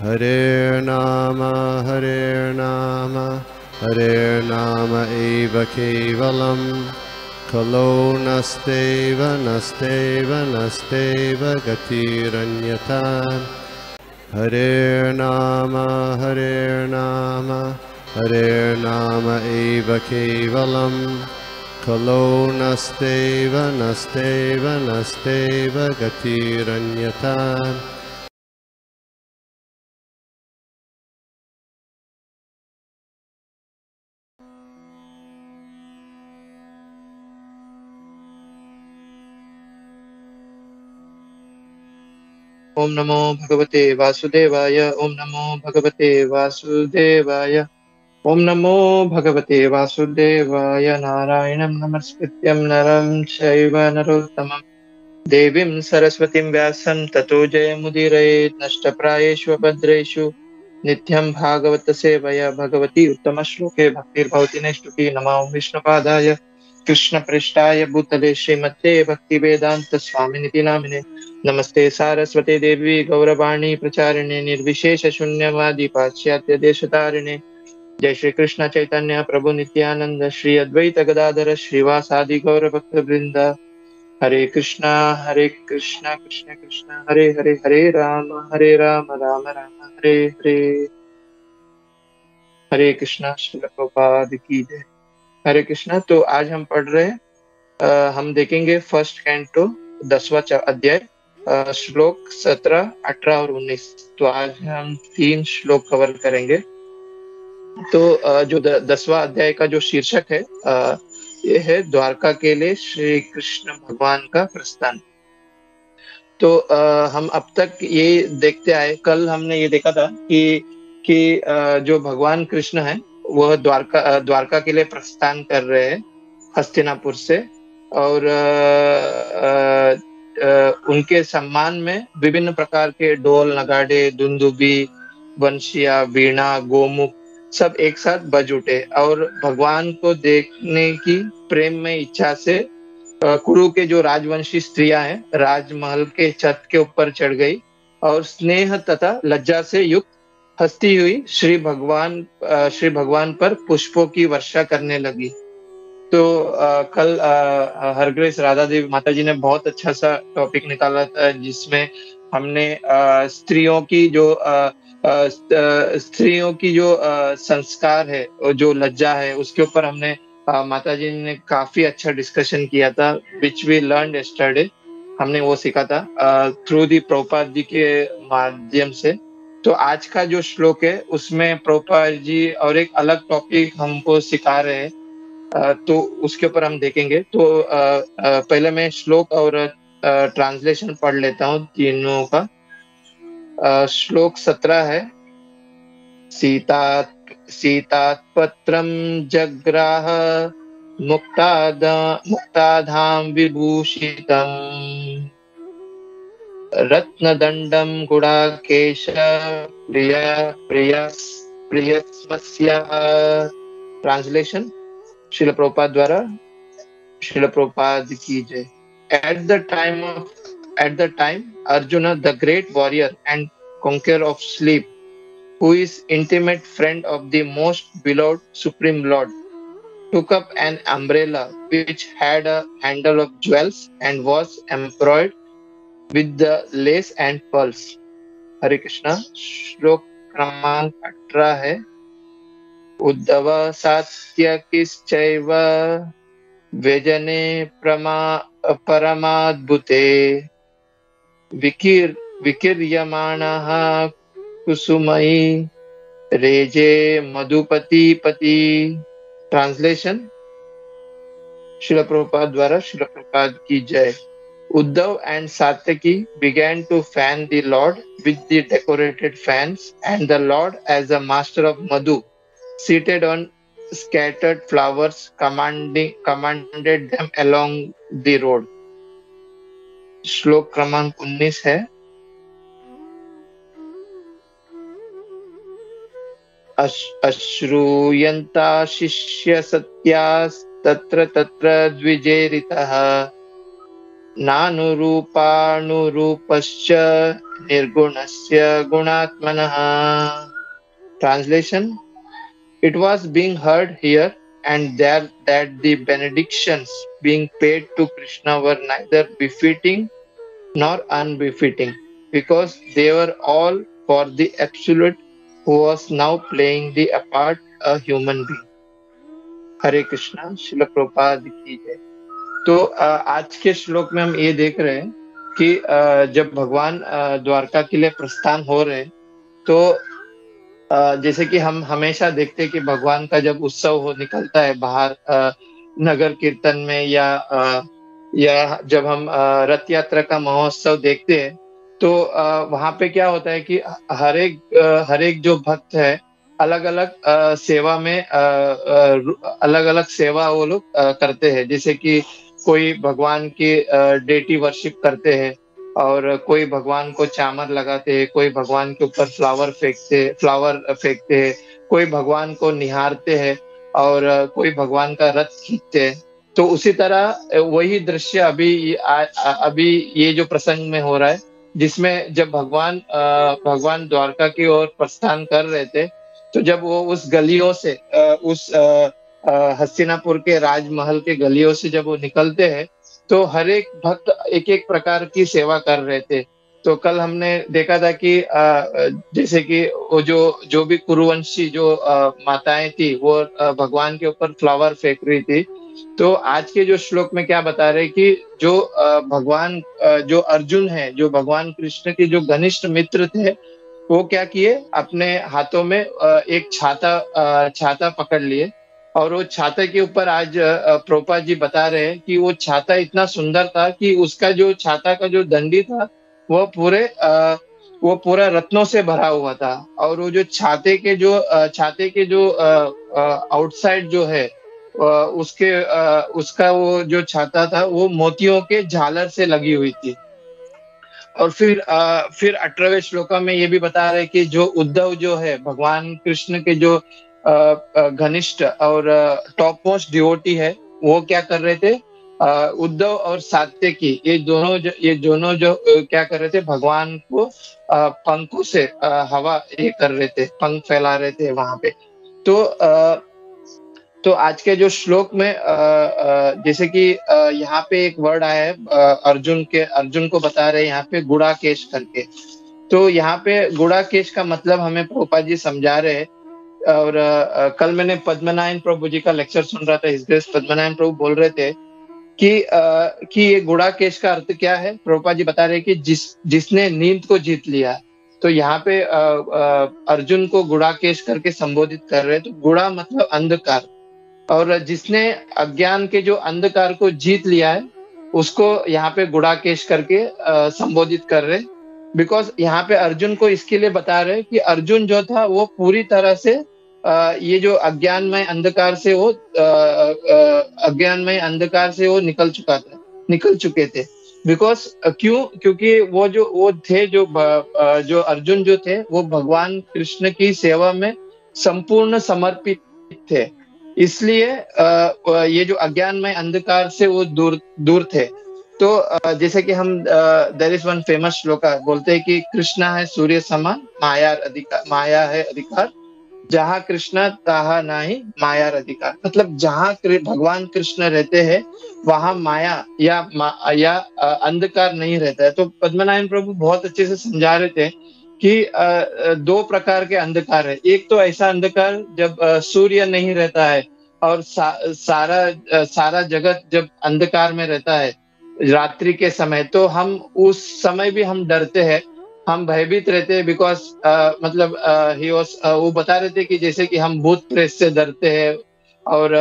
हरे नाम एव केवलम् खलो नस्तेव नस्तेव नस्तेव गतिरन्यथा हरे नाम एव केवलम् खलो नस्तेव नस्तेव नस्तेव गतिरन्यथा। ओम नमो भगवते वासुदेवाय। ओम नमो भगवते वासुदेवाय। ओम नमो भगवते वासुदेवाय। नारायणं नमस्कृत्यं नरं चैव नरोत्तमं देवीं सरस्वतीं व्यासं ततो जयमुदीरयेत्। नष्टप्रायेषु भद्रेषु नित्यं भागवत सेवया भगवती उत्तमश्लोके भक्तिर्भवति नैष्टुकी। नमो विष्णुपादाय कृष्णपृष्ठाय भूतले श्रीमते भक्तिवेदांत स्वामिनिति नामिने। नमस्ते सारस्वते देवी गौरवाणी प्रचारिणे निर्विशेष शून्यवादी पाश्चात्य देशतारिणे। जय श्री कृष्ण चैतन्य प्रभु नित्यानंद श्री अद्वैत गदाधर श्रीवासादि गौर भक्त वृंद। हरे कृष्णा कृष्ण कृष्ण हरे हरे, हरे राम राम राम हरे हरे। हरे कृष्णा। श्रील प्रभुपाद की जय। हरे कृष्णा। तो आज हम पढ़ रहे हैं, हम देखेंगे फर्स्ट कैंटो 10वां अध्याय, श्लोक 17, 18 और 19। तो आज हम 3 श्लोक कवर करेंगे। तो जो 10वां अध्याय का जो शीर्षक है, ये है द्वारका के लिए श्री कृष्ण भगवान का प्रस्थान। तो हम अब तक ये देखते आए, कल हमने ये देखा था कि जो भगवान कृष्ण है वह द्वारका के लिए प्रस्थान कर रहे हैं हस्तिनापुर से। और उनके सम्मान में विभिन्न प्रकार के ढोल नगाड़े दुंदुबी बंशिया वीणा गोमुख सब एक साथ बज उठे और भगवान को देखने की प्रेम में इच्छा से कुरु के जो राजवंशी स्त्रियां हैं राजमहल के छत के ऊपर चढ़ गई और स्नेह तथा लज्जा से युक्त हंसती हुई श्री भगवान पर पुष्पों की वर्षा करने लगी। तो कल हरग्रेस राधा देवी माता जी ने बहुत अच्छा सा टॉपिक निकाला था, जिसमें हमने स्त्रियों की जो संस्कार है और जो लज्जा है उसके ऊपर हमने माता जी ने काफी अच्छा डिस्कशन किया था, विच वी लर्न यस्टरडे। हमने वो सीखा था थ्रू दी प्रभुपाद जी के माध्यम से। तो आज का जो श्लोक है उसमें प्रभुपाद जी और एक अलग टॉपिक हमको सिखा रहे हैं, तो उसके ऊपर हम देखेंगे। तो पहले मैं श्लोक और ट्रांसलेशन पढ़ लेता हूँ तीनों का। श्लोक 17 है, सीतात्पत्रं जग्राह मुक्ताधाम विभूषितम् रत्नदंडं गुडाकेश प्रियस्मस्याः। ट्रांसलेशन श्रील प्रभुपाद द्वारा। श्रील प्रभुपाद की जय। At the time, Arjuna, the great warrior and conqueror of sleep, who is intimate friend of the most beloved Supreme Lord, took up an umbrella which had a handle of jewels and was embroidered with the lace and pearls. हरे कृष्णा। श्लोक क्रमांक 18 है, Uddhav सात्यकिश्चैव व्यजने परमाद्भुते विकीर्यमाणः कुसुमयी रेजे मधुपतिपति। Translation Srila Prabhupada द्वारा। श्रील प्रभुपाद की जय। Uddhav and Satyaki began to fan the Lord with the decorated fans, and the Lord, as a master of Madhu, seated on scattered flowers, commanded them along the road. श्लोक क्रमांक 19 है, अश्रूयन्ता शिष्य सत्यास्तत्र तत्र द्विजेरितः नानुरूपानुरूपश्च निर्गुणस्य गुणात्मनः. Translation: It was being heard here and there that the benedictions being paid to Krishna were neither befitting nor unbefitting, because they were all for the Absolute, who was now playing the part a human being. हरे कृष्णा. श्रील प्रभुपाद की जय. तो आज के श्लोक में हम ये देख रहे हैं कि जब भगवान द्वारका के लिए प्रस्थान हो रहे हैं, तो जैसे कि हम हमेशा देखते हैं कि भगवान का जब उत्सव हो निकलता है बाहर नगर कीर्तन में, या जब हम रथ यात्रा का महोत्सव देखते हैं, तो वहां पे क्या होता है कि हर एक जो भक्त है अलग अलग सेवा में अलग अलग सेवा वो लोग करते हैं. जैसे कि कोई भगवान की डेटी वर्शिप करते हैं, और कोई भगवान को चामर लगाते हैं, कोई भगवान के ऊपर फ्लावर फेंकते हैं, कोई भगवान को निहारते हैं, और कोई भगवान का रथ खींचते हैं. तो उसी तरह वही दृश्य अभी ये जो प्रसंग में हो रहा है, जिसमें जब भगवान द्वारका की ओर प्रस्थान कर रहे थे, तो जब वो उस गलियों से उस हस्तिनापुर के राजमहल के गलियों से जब वो निकलते हैं, तो हर एक भक्त एक एक प्रकार की सेवा कर रहे थे. तो कल हमने देखा था कि जैसे कि वो जो भी कुरुवंशी जो माताएं थी, वो भगवान के ऊपर फ्लावर फेंक रही थी. तो आज के जो श्लोक में क्या बता रहे कि जो भगवान जो अर्जुन है, जो भगवान कृष्ण के जो घनिष्ठ मित्र थे, वो क्या किए, अपने हाथों में एक छाता पकड़ लिए, और वो छाता के ऊपर आज प्रभुपाद जी बता रहे हैं कि वो छाता इतना सुंदर था कि उसका जो छाता का जो दंडी था वो पूरा रत्नों से भरा हुआ था. और वो जो छाते के जो आउटसाइड जो है उसका वो जो छाता था वो मोतियों के झालर से लगी हुई थी. और फिर 18वें श्लोका में ये भी बता रहे कि जो उद्धव जो है भगवान कृष्ण के जो घनिष्ठ और टॉप मोस्ट डिवोटी है, वो क्या कर रहे थे, उद्धव और सात्यकी ये दोनों जो क्या कर रहे थे, भगवान को पंखों से हवा ये कर रहे थे, पंख फैला रहे थे वहां पे. तो आज के जो श्लोक में जैसे कि यहाँ पे एक वर्ड आया है, अर्जुन को बता रहे हैं यहाँ पे गुड़ाकेश करके. तो यहाँ पे गुड़ाकेश का मतलब हमें प्रभुपाद जी समझा रहे हैं. और कल मैंने पद्मनायन प्रभु जी का लेक्चर सुन रहा था. इस देश पद्मनायन प्रभु बोल रहे थे कि ये गुड़ाकेश का अर्थ क्या है. प्रभुपाद जी बता रहे हैं कि जिसने नींद को जीत लिया. तो यहाँ पे अर्जुन को गुड़ाकेश करके संबोधित कर रहे हैं. तो गुड़ा मतलब अंधकार, और जिसने अज्ञान के जो अंधकार को जीत लिया है उसको यहाँ पे गुड़ाकेश करके संबोधित कर रहे. बिकॉज यहाँ पे अर्जुन को इसके लिए बता रहे कि अर्जुन जो था वो पूरी तरह से ये जो अज्ञानमय अंधकार से वो निकल चुके थे. बिकॉज क्योंकि वो थे जो अर्जुन जो थे वो भगवान कृष्ण की सेवा में संपूर्ण समर्पित थे. इसलिए ये जो अज्ञानमय अंधकार से वो दूर थे. तो जैसे कि हम देयर इज वन फेमस श्लोक बोलते हैं कि कृष्णा है सूर्य समान, माया है अधिकार, जहाँ कृष्णा तहाँ नाही मायार अधिकार. मतलब जहाँ भगवान कृष्ण रहते हैं वहां माया या अंधकार नहीं रहता है. तो पद्मनायन प्रभु बहुत अच्छे से समझा रहे थे कि दो प्रकार के अंधकार है. एक तो ऐसा अंधकार जब सूर्य नहीं रहता है और सारा जगत जब अंधकार में रहता है रात्रि के समय, तो हम उस समय भी हम डरते हैं, हम भयभीत रहते हैं. बिकॉज मतलब वो बता रहे थे कि जैसे कि हम भूत प्रेत से डरते हैं, और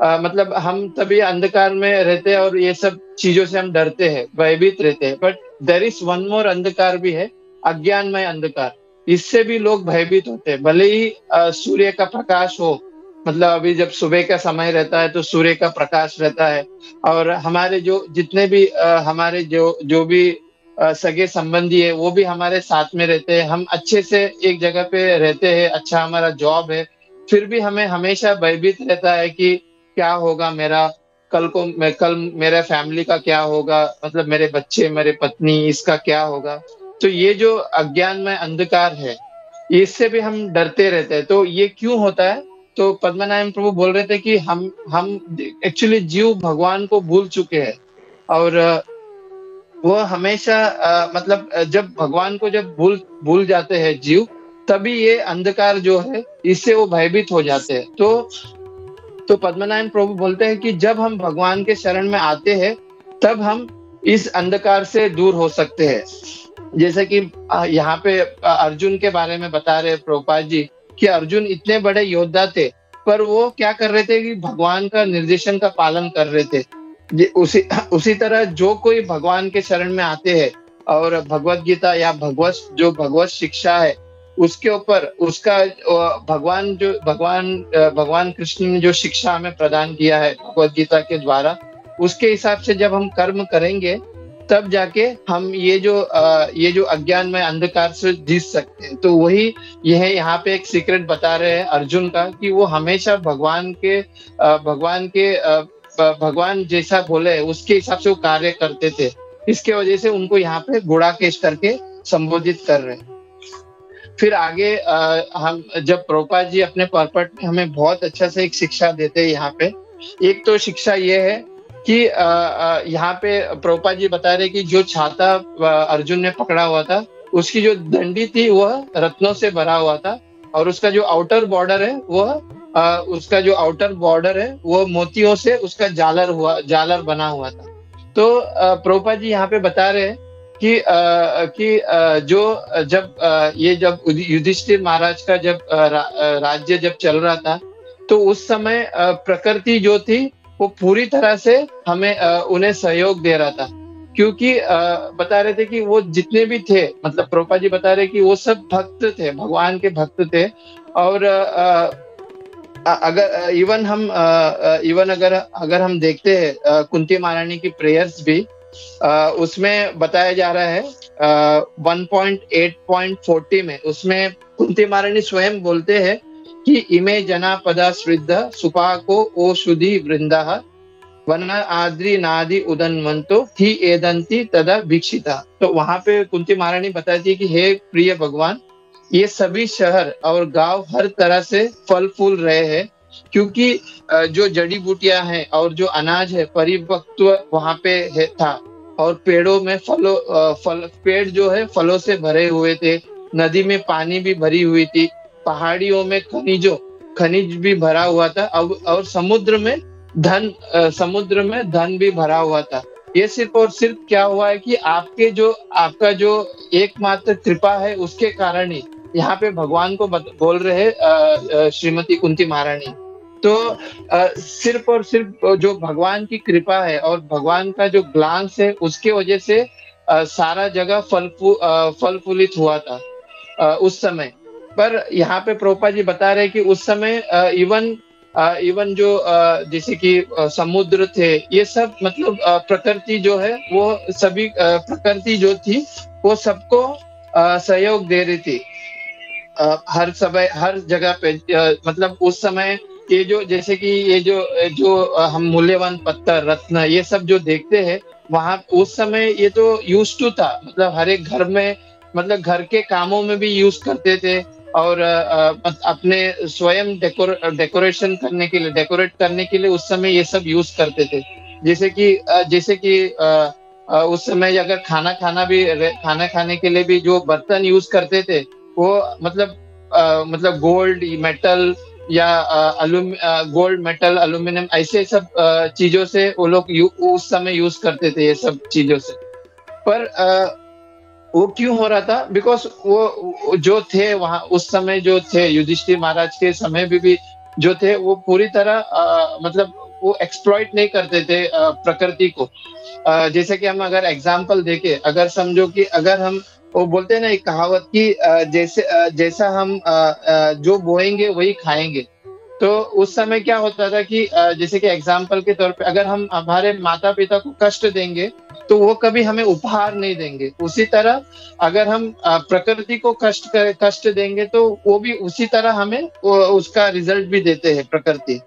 मतलब हम तभी अंधकार में रहते हैं और ये सब चीजों से हम डरते हैं, भयभीत रहते हैं. But there is one more अंधकार भी है, अज्ञानमय अंधकार. इससे भी लोग भयभीत होते हैं. भले ही सूर्य का प्रकाश हो, मतलब अभी जब सुबह का समय रहता है तो सूर्य का प्रकाश रहता है, और हमारे जितने भी हमारे जो भी सगे संबंधी है वो भी हमारे साथ में रहते हैं. हम अच्छे से एक जगह पे रहते हैं, अच्छा हमारा जॉब है, फिर भी हमें हमेशा भयभीत रहता है कि क्या होगा मेरा, कल मेरे फैमिली का क्या होगा, मतलब मेरे बच्चे, मेरे पत्नी, इसका क्या होगा। तो ये जो अज्ञान में अंधकार है, इससे भी हम डरते रहते हैं। तो ये क्यों होता है? तो पद्मनाभ प्रभु बोल रहे थे कि हम एक्चुअली जीव भगवान को भूल चुके हैं। और वो हमेशा मतलब जब भगवान को जब भूल भूल जाते हैं जीव, तभी ये अंधकार जो है इससे वो भयभीत हो जाते हैं। तो पद्मनाभ प्रभु बोलते हैं कि जब हम भगवान के शरण में आते हैं, तब हम इस अंधकार से दूर हो सकते हैं। जैसे कि यहाँ पे अर्जुन के बारे में बता रहे प्रभुपाद जी कि अर्जुन इतने बड़े योद्धा थे, पर वो क्या कर रहे थे कि भगवान का निर्देशन का पालन कर रहे थे। उसी तरह जो कोई भगवान के शरण में आते हैं और भगवत गीता या भगवत शिक्षा है, उसके ऊपर उसका भगवान कृष्ण ने जो शिक्षा हमें प्रदान किया है भगवत गीता के द्वारा, उसके हिसाब से जब हम कर्म करेंगे, तब जाके हम ये जो अज्ञान में अंधकार से जीत सकते हैं। तो वही यह यहाँ पे एक सीक्रेट बता रहे हैं अर्जुन का, कि वो हमेशा भगवान जैसा बोले उसके हिसाब से वो कार्य करते थे। इसके वजह से उनको यहाँ पे गुणाकेश करके संबोधित कर रहे हैं। फिर आगे हम जब प्रभुपाद जी अपने पर्पट में हमें बहुत अच्छा से एक शिक्षा देते हैं यहाँ पे। एक तो शिक्षा ये है कि यहाँ पे प्रभुपाद जी बता रहे कि जो छाता अर्जुन ने पकड़ा हुआ था, उसकी जो दंडी थी वह रत्नों से भरा हुआ था, और उसका जो आउटर बॉर्डर है वो मोतियों से उसका जालर बना हुआ था। तो प्रभुपाद जी यहाँ पे बता रहे हैं कि जब युधिष्ठिर महाराज का जब राज्य जब चल रहा था, तो उस समय प्रकृति जो थी वो पूरी तरह से हमें उन्हें सहयोग दे रहा था। क्योंकि बता रहे थे कि वो जितने भी थे, मतलब प्रभुपाद जी बता रहे कि वो सब भक्त थे, भगवान के भक्त थे। और अगर हम देखते हैं कुंती महारानी की प्रेयर्स भी, उसमें बताया जा रहा है 1.8.40 में, उसमें कुंती महारानी स्वयं बोलते हैं कि इमे जना पदा श्रिद्ध सुपाको ओ शुद्धि वृंदा वन आद्री नादि उदन्वंतो ही एदंती तदा भिक्षिता। तो वहां पे कुंती महारानी बताती है कि हे प्रिय भगवान, ये सभी शहर और गांव हर तरह से फल फूल रहे हैं, क्योंकि जो जड़ी बूटियां हैं और जो अनाज है परिपक्व वहां पे था, और पेड़ों में पेड़ जो है फलों से भरे हुए थे, नदी में पानी भी भरी हुई थी, पहाड़ियों में खनिज भी भरा हुआ था, और समुद्र में धन भी भरा हुआ था। ये सिर्फ और सिर्फ क्या हुआ है कि आपका जो एकमात्र कृपा है, उसके कारण ही यहाँ पे भगवान को बोल रहे हैं श्रीमती कुंती महारानी। तो सिर्फ और सिर्फ जो भगवान की कृपा है और भगवान का जो ग्लांस है, उसके वजह से सारा जगह फल फूलित हुआ था उस समय। पर यहाँ पे प्रभुपाद जी बता रहे कि उस समय इवन जो जैसे कि समुद्र थे, ये सब मतलब प्रकृति जो है वो सभी प्रकृति जो थी वो सबको सहयोग दे रही थी हर जगह पे। मतलब उस समय ये जो जैसे कि ये जो हम मूल्यवान पत्थर रत्न ये सब जो देखते हैं, वहां उस समय ये तो यूज टू था, मतलब हर एक घर में, मतलब घर के कामों में भी यूज करते थे, और अपने स्वयं डेकोरेट करने के लिए उस समय ये सब यूज करते थे। जैसे कि उस समय अगर खाना खाने के लिए भी जो बर्तन यूज करते थे, वो मतलब गोल्ड मेटल या गोल्ड मेटल एल्यूमिनियम ऐसे सब चीजों से वो लोग उस समय यूज करते थे, ये सब चीजों से। पर वो क्यों हो रहा था? बिकॉज वो जो थे वहां उस समय जो थे युधिष्ठिर महाराज के समय भी जो थे, वो पूरी तरह मतलब वो एक्सप्लॉइट नहीं करते थे प्रकृति को। जैसे कि हम अगर एग्जाम्पल देके, अगर समझो कि अगर हम वो बोलते हैं ना एक कहावत की जैसा हम जो बोएंगे वही खाएंगे। तो उस समय क्या होता था कि जैसे कि एग्जाम्पल के तौर पे अगर हम हमारे माता पिता को कष्ट देंगे तो वो कभी हमें उपहार नहीं देंगे। उसी तरह अगर हम प्रकृति को कष्ट देंगे तो वो भी उसी तरह हमें उसका रिजल्ट भी देते हैं प्रकृति।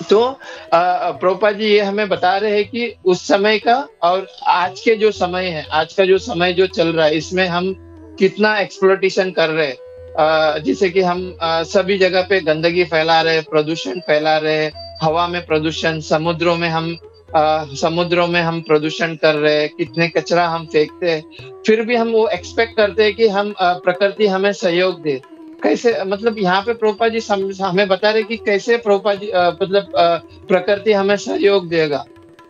तो प्रभुपाद जी ये हमें बता रहे हैं कि उस समय का और आज के जो समय है, आज का जो समय जो चल रहा है, इसमें हम कितना एक्सप्लोइटेशन कर रहे हैं। जैसे कि हम सभी जगह पे गंदगी फैला रहे, प्रदूषण फैला रहे, हवा में प्रदूषण, समुद्रों में हम प्रदूषण कर रहे हैं, कितने कचरा हम फेंकते हैं। फिर भी हम वो एक्सपेक्ट करते हैं कि हम प्रकृति हमें सहयोग दे। कैसे, मतलब यहाँ पे प्रभुपाद जी हमें बता रहे कि कैसे प्रभुपाद जी मतलब प्रकृति हमें सहयोग देगा,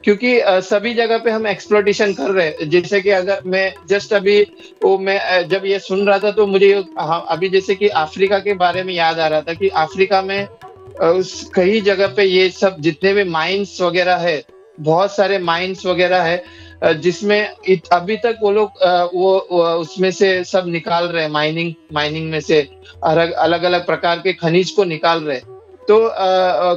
क्योंकि सभी जगह पे हम एक्सप्लोइटेशन कर रहे हैं। जैसे कि अगर मैं जस्ट अभी मैं जब ये सुन रहा था तो मुझे अभी जैसे कि अफ्रीका के बारे में याद आ रहा था कि अफ्रीका में उस कई जगह पे ये सब जितने भी माइंस वगैरह है, बहुत सारे माइंस वगैरह है, जिसमें अभी तक वो लोग वो उसमें से सब निकाल रहे हैं, माइनिंग में से अलग अलग अलग प्रकार के खनिज को निकाल रहे हैं। तो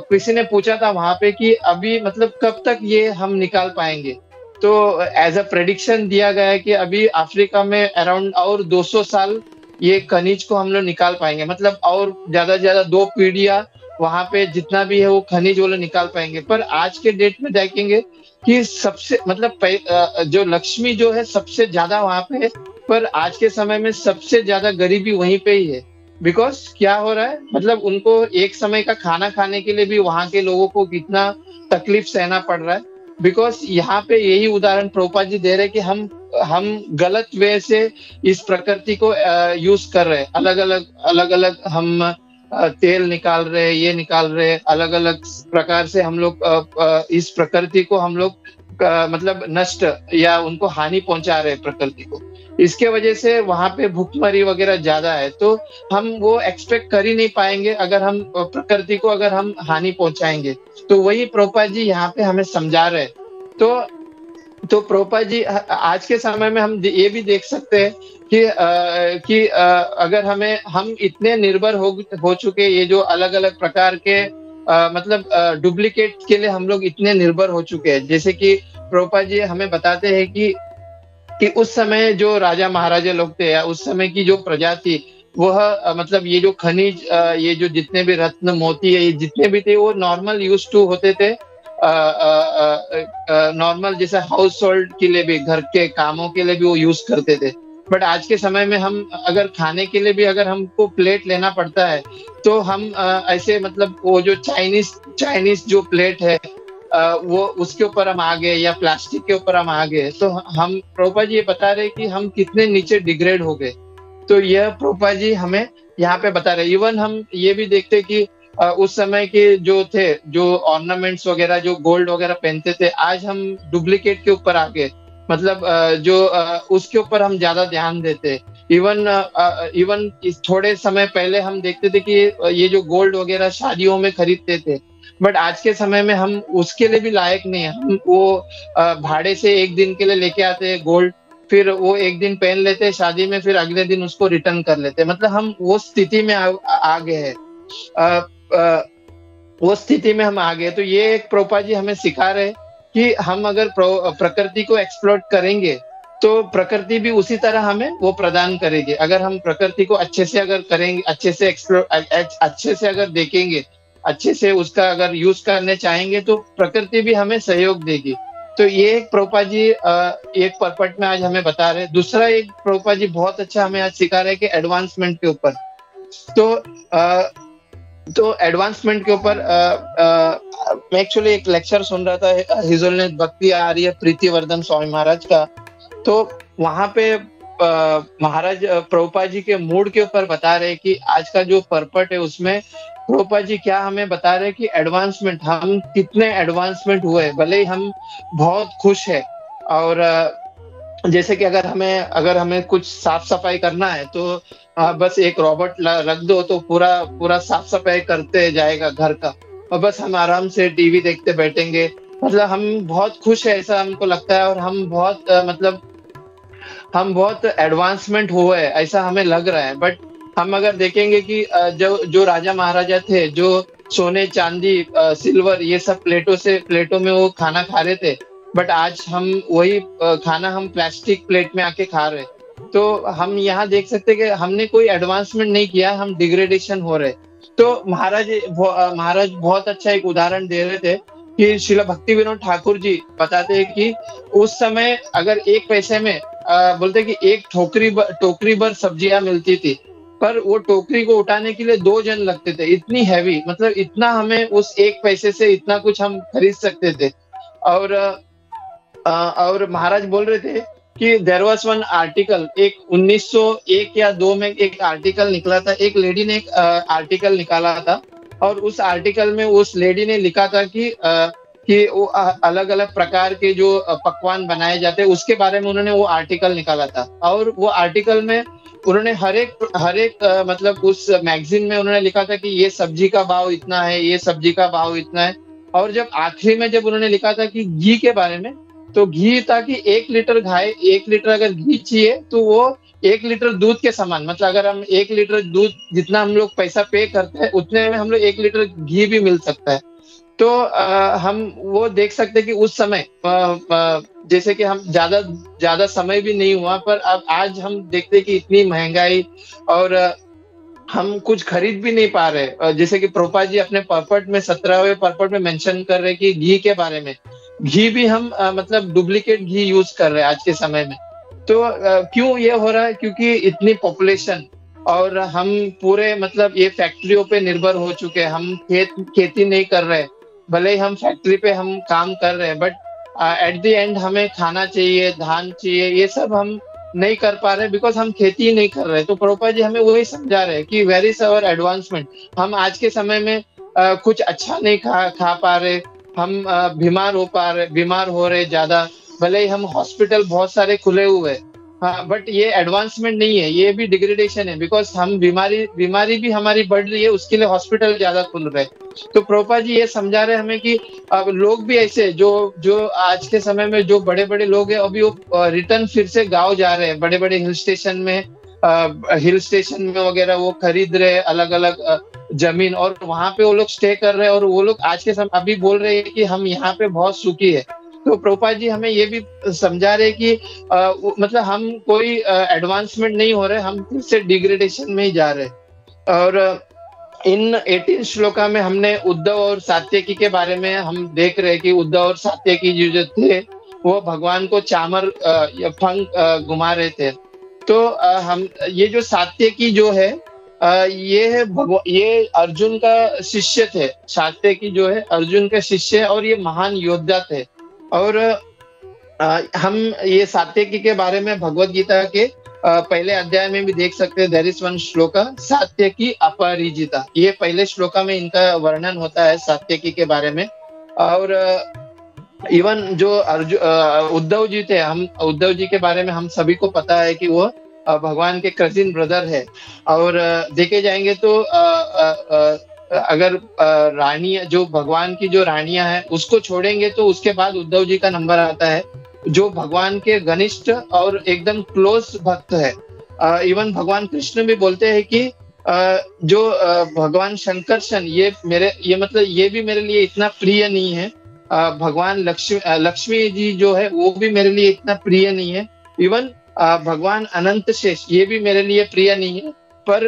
किसी ने पूछा था वहां पे कि अभी मतलब कब तक ये हम निकाल पाएंगे। तो एज अ प्रेडिक्शन दिया गया है कि अभी अफ्रीका में अराउंड और 200 साल ये खनिज को हम लोग निकाल पाएंगे, मतलब और ज्यादा से ज्यादा 2 पीढ़ियां वहां पे जितना भी है वो खनिज वो लोग निकाल पाएंगे। पर आज के डेट में देखेंगे कि सबसे मतलब जो लक्ष्मी जो है सबसे ज्यादा वहां पे है, पर आज के समय में सबसे ज्यादा गरीबी वहीं पे ही है। बिकॉज क्या हो रहा है, मतलब उनको एक समय का खाना खाने के लिए भी वहां के लोगों को कितना तकलीफ सहना पड़ रहा है। बिकॉज यहाँ पे यही उदाहरण प्रभुपाद जी दे रहे हैं कि हम गलत वे से इस प्रकृति को यूज कर रहे हैं। अलग अलग हम तेल निकाल रहे हैं, ये निकाल रहे हैं, अलग अलग प्रकार से हम लोग इस प्रकृति को हम लोग मतलब नष्ट या उनको हानि पहुंचा रहे हैं प्रकृति को। इसके वजह से वहां पे भूखमरी वगैरह ज्यादा है। तो हम वो एक्सपेक्ट कर ही नहीं पाएंगे अगर हम प्रकृति को अगर हम हानि पहुंचाएंगे। तो वही प्रभुपाद जी यहाँ पे हमें समझा रहे हैं। तो प्रभुपाद जी आज के समय में हम ये भी देख सकते हैं कि अगर हम इतने निर्भर हो चुके, ये जो अलग अलग प्रकार के मतलब डुप्लीकेट के लिए हम लोग इतने निर्भर हो चुके हैं। जैसे कि प्रभुपाद जी हमें बताते हैं कि उस समय जो राजा महाराजा लोग थे या उस समय की जो प्रजा थी, वह मतलब ये जो खनिज ये जो जितने भी रत्न मोती है, ये जितने भी थे वो नॉर्मल यूज टू होते थे, नॉर्मल जैसे हाउस होल्ड के लिए भी, घर के कामों के लिए भी वो यूज करते थे। बट आज के समय में हम अगर खाने के लिए भी अगर हमको प्लेट लेना पड़ता है तो हम ऐसे मतलब वो जो चाइनीज जो प्लेट है वो उसके ऊपर हम आ गए, या प्लास्टिक के ऊपर हम आ गए। तो हम प्रभुपाद जी ये बता रहे कि हम कितने नीचे डिग्रेड हो गए। तो यह प्रभुपाद जी हमें यहाँ पे बता रहे। इवन हम ये भी देखते कि उस समय के जो थे, जो ऑर्नामेंट्स वगैरह जो गोल्ड वगैरह पहनते थे, आज हम डुप्लीकेट के ऊपर आ गए। मतलब उसके ऊपर हम ज्यादा ध्यान देते। इवन थोड़े समय पहले हम देखते थे कि ये जो गोल्ड वगैरह शादियों में खरीदते थे, बट आज के समय में हम उसके लिए भी लायक नहीं है। हम वो भाड़े से एक दिन के लिए लेके आते हैं गोल्ड, फिर वो एक दिन पहन लेते हैं शादी में, फिर अगले दिन उसको रिटर्न कर लेते हैं। मतलब हम वो स्थिति में आ गए हैं। वो स्थिति में हम आ गए। तो ये एक प्रभुपाद जी हमें सिखा रहे कि हम अगर प्रकृति को एक्सप्लोर करेंगे तो प्रकृति भी उसी तरह हमें वो प्रदान करेगी। अगर हम प्रकृति को अच्छे से अगर करेंगे, अच्छे से एक्सप्लोर, अच्छे से अगर देखेंगे, अच्छे से उसका अगर यूज करने चाहेंगे तो प्रकृति भी हमें सहयोग देगी। तो ये एक प्रभुपाद जी एक पर्पट में आज हमें बता रहे हैं। दूसरा एक प्रभुपाद जी बहुत अच्छा हमें आज सिखा रहे हैं कि एडवांसमेंट के ऊपर। तो एडवांसमेंट के ऊपर मैं एक्चुअली एक लेक्चर सुन रहा था हिज होलीनेस भक्ति आर्य प्रीतिवर्धन स्वामी महाराज का। तो वहां पे महाराज प्रभुपाद जी के मूड के ऊपर बता रहे कि आज का जो पर्पट है उसमें प्रभुपाद जी क्या हमें बता रहे कि एडवांसमेंट, हम कितने एडवांसमेंट हुए। भले ही हम बहुत खुश है, और जैसे कि अगर हमें कुछ साफ सफाई करना है तो बस एक रोबोट रख दो तो पूरा साफ सफाई करते जाएगा घर का, और बस हम आराम से टीवी देखते बैठेंगे। मतलब हम बहुत खुश है ऐसा हमको लगता है, और हम बहुत एडवांसमेंट हुए है ऐसा हमें लग रहा है। बट हम अगर देखेंगे कि जो राजा महाराजा थे, जो सोने चांदी सिल्वर ये सब प्लेटों में वो खाना खा रहे थे, बट आज हम वही खाना हम प्लास्टिक प्लेट में आके खा रहे। तो हम यहाँ देख सकते हैं कि हमने कोई एडवांसमेंट नहीं किया, हम डिग्रेडेशन हो रहे। तो महाराज बहुत अच्छा एक उदाहरण दे रहे थे कि श्रील भक्ति विनोद ठाकुर जी बताते हैं कि उस समय अगर एक पैसे में बोलते कि एक टोकरी भर सब्जियां मिलती थी, पर वो टोकरी को उठाने के लिए 2 जन लगते थे। इतनी हैवी, मतलब इतना हमें उस एक पैसे से इतना कुछ हम खरीद सकते थे। और और महाराज बोल रहे थे कि देयर वाज वन आर्टिकल, एक 1901 या 2 में एक आर्टिकल निकला था। एक लेडी ने एक आर्टिकल निकाला था, और उस आर्टिकल में उस लेडी ने लिखा था कि वो अलग अलग प्रकार के जो पकवान बनाए जाते हैं उसके बारे में उन्होंने वो आर्टिकल निकाला था। और वो आर्टिकल में उन्होंने हर एक मतलब उस मैगजीन में उन्होंने लिखा था कि ये सब्जी का भाव इतना है, ये सब्जी का भाव इतना है। और जब आखिरी में जब उन्होंने लिखा था कि घी के बारे में, तो घी था कि 1 लीटर अगर घी चाहिए तो वो 1 लीटर दूध के समान, मतलब अगर हम 1 लीटर दूध जितना हम लोग पैसा पे करते हैं उतने में हम लोग 1 लीटर घी भी मिल सकता है। तो हम वो देख सकते हैं कि उस समय जैसे कि हम ज्यादा समय भी नहीं हुआ, पर अब आज हम देखते हैं कि इतनी महंगाई, और हम कुछ खरीद भी नहीं पा रहे। जैसे कि प्रभुपाद जी अपने पर्पट में 17वें पर्पट में मेंशन कर रहे हैं कि घी के बारे में, घी भी हम मतलब डुप्लीकेट घी यूज कर रहे हैं आज के समय में। तो क्यों ये हो रहा है? क्योंकि इतनी पॉपुलेशन, और हम पूरे मतलब ये फैक्ट्रियों पे निर्भर हो चुके हैं। हम खेती नहीं कर रहे, भले ही हम फैक्ट्री पे हम काम कर रहे हैं, बट एट द एंड हमें खाना चाहिए, धान चाहिए, ये सब हम नहीं कर पा रहे बिकॉज हम खेती ही नहीं कर रहे। तो प्रभुपाद जी हमें वही समझा रहे हैं कि वेर इज अवर एडवांसमेंट। हम आज के समय में कुछ अच्छा नहीं खा पा रहे, हम बीमार हो रहे ज्यादा, भले ही हम हॉस्पिटल बहुत सारे खुले हुए, हाँ, बट ये एडवांसमेंट नहीं है, ये भी डिग्रेडेशन है। बिकॉज हम बीमारी भी हमारी बढ़ रही है, उसके लिए हॉस्पिटल ज्यादा खुल रहे। तो प्रोपा जी ये समझा रहे हमें कि अब लोग भी ऐसे जो आज के समय में जो बड़े बड़े लोग हैं, अभी वो रिटर्न फिर से गाँव जा रहे हैं, बड़े बड़े हिल स्टेशन में वगैरह वो खरीद रहे हैं अलग अलग जमीन, और वहां पे वो लोग स्टे कर रहे हैं। और वो लोग आज के समय अभी बोल रहे हैं कि हम यहाँ पे बहुत सुखी है। तो प्रभुपाद जी हमें ये भी समझा रहे कि मतलब हम कोई एडवांसमेंट नहीं हो रहे, हम फिर से डिग्रेडेशन में ही जा रहे। और इन 18 श्लोका में हमने उद्धव और सात्यकी के बारे में हम देख रहे कि उद्धव और सात्यकी जो थे वो भगवान को चामर या फंक घुमा रहे थे। तो हम ये जो सात्यकी जो है ये अर्जुन का शिष्य थे। सात्यकी जो है अर्जुन का शिष्य है और ये महान योद्धा थे। और हम ये सात्यकी के बारे में भगवत गीता के पहले अध्याय में भी देख सकते हैं। There is one shloka Satyaki अपरिजिता, ये पहले श्लोका में इनका वर्णन होता है सात्यकी के बारे में। और इवन जो उद्धव जी थे, हम उद्धव जी के बारे में हम सभी को पता है कि वो भगवान के कजिन ब्रदर है। और देखे जाएंगे तो अगर रानियां जो भगवान की जो रानियां हैं उसको छोड़ेंगे तो उसके बाद उद्धव जी का नंबर आता है, जो भगवान के घनिष्ठ और एकदम क्लोज भक्त है। इवन भगवान कृष्ण भी बोलते हैं कि जो भगवान शंकरशन ये भी मेरे लिए इतना प्रिय नहीं है। भगवान लक्ष्मी जी जो है वो भी मेरे लिए इतना प्रिय नहीं है। इवन भगवान अनंत शेष ये भी मेरे लिए प्रिय नहीं है। पर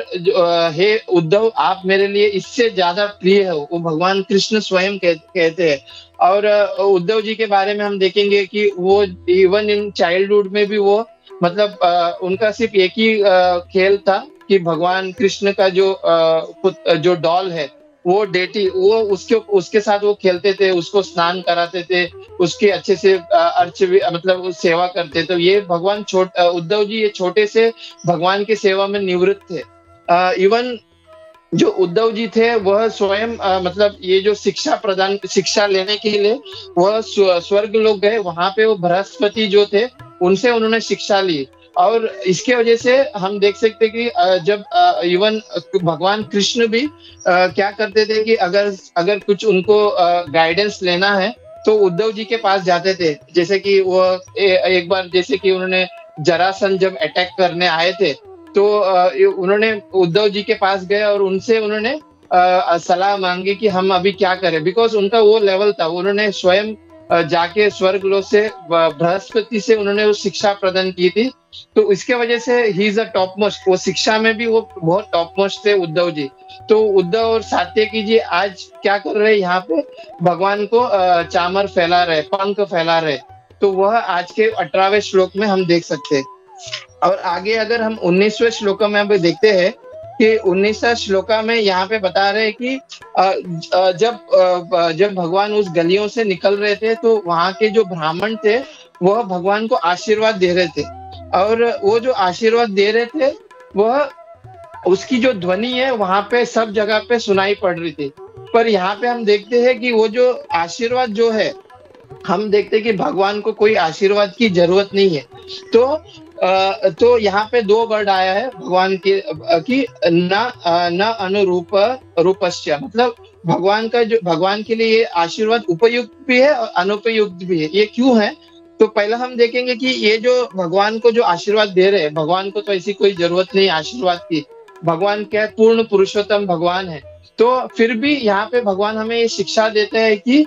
हे उद्धव आप मेरे लिए इससे ज्यादा प्रिय हो, वो भगवान कृष्ण स्वयं कहते हैं। और उद्धव जी के बारे में हम देखेंगे कि वो इवन इन चाइल्डहुड में भी वो मतलब उनका सिर्फ एक ही खेल था कि भगवान कृष्ण का जो डॉल है वो डेटी, वो उसके साथ वो खेलते थे, उसको स्नान कराते थे, उसके अच्छे से मतलब सेवा करते। तो ये भगवान उद्धव जी ये छोटे से भगवान की सेवा में निवृत्त थे। इवन जो उद्धव जी थे वह स्वयं मतलब ये जो शिक्षा लेने के लिए वह स्वर्ग लोग गए, वहां पे वो बृहस्पति जो थे उनसे उन्होंने शिक्षा ली। और इसके वजह से हम देख सकते कि जब इवन भगवान कृष्ण भी क्या करते थे कि अगर कुछ उनको गाइडेंस लेना है तो उद्धव जी के पास जाते थे। जैसे कि वो एक बार जैसे कि उन्होंने जरासंध जब अटैक करने आए थे तो उन्होंने उद्धव जी के पास गए और उनसे उन्होंने सलाह मांगी कि हम अभी क्या करें, बिकॉज उनका वो लेवल था। उन्होंने स्वयं जाके स्वर्ग लोक से बृहस्पति से उन्होंने वो शिक्षा प्रदान की थी। तो इसके वजह से he is a top most, वो शिक्षा में भी वो बहुत टॉप मोस्ट थे उद्धव जी। तो उद्धव और सात्यकी जी आज क्या कर रहे हैं यहाँ पे, भगवान को चामर फैला रहे, पंख फैला रहे। तो वह आज के 18वें श्लोक में हम देख सकते हैं। और आगे अगर हम 19वें श्लोक में अभी देखते हैं कि 19वें श्लोका में यहाँ पे बता रहे हैं कि जब भगवान उस गलियों से निकल रहे थे तो वहां के जो ब्राह्मण थे वह भगवान को आशीर्वाद दे रहे थे। और वो जो आशीर्वाद दे रहे थे वह उसकी जो ध्वनि है वहां पे सब जगह पे सुनाई पड़ रही थी। पर यहाँ पे हम देखते हैं कि वो जो आशीर्वाद जो है, हम देखते हैं कि भगवान को कोई आशीर्वाद की जरूरत नहीं है। तो यहाँ पे दो वर्ड आया है भगवान के कि न अनुरूप रूपस्य, मतलब भगवान का जो, भगवान के लिए ये आशीर्वाद उपयुक्त भी है और अनुपयुक्त भी है। ये क्यों है? तो पहला हम देखेंगे कि ये जो भगवान को जो आशीर्वाद दे रहे हैं, भगवान को तो ऐसी कोई जरूरत नहीं आशीर्वाद की, भगवान क्या पूर्ण पुरुषोत्तम भगवान है। तो फिर भी यहाँ पे भगवान हमें ये शिक्षा देते हैं कि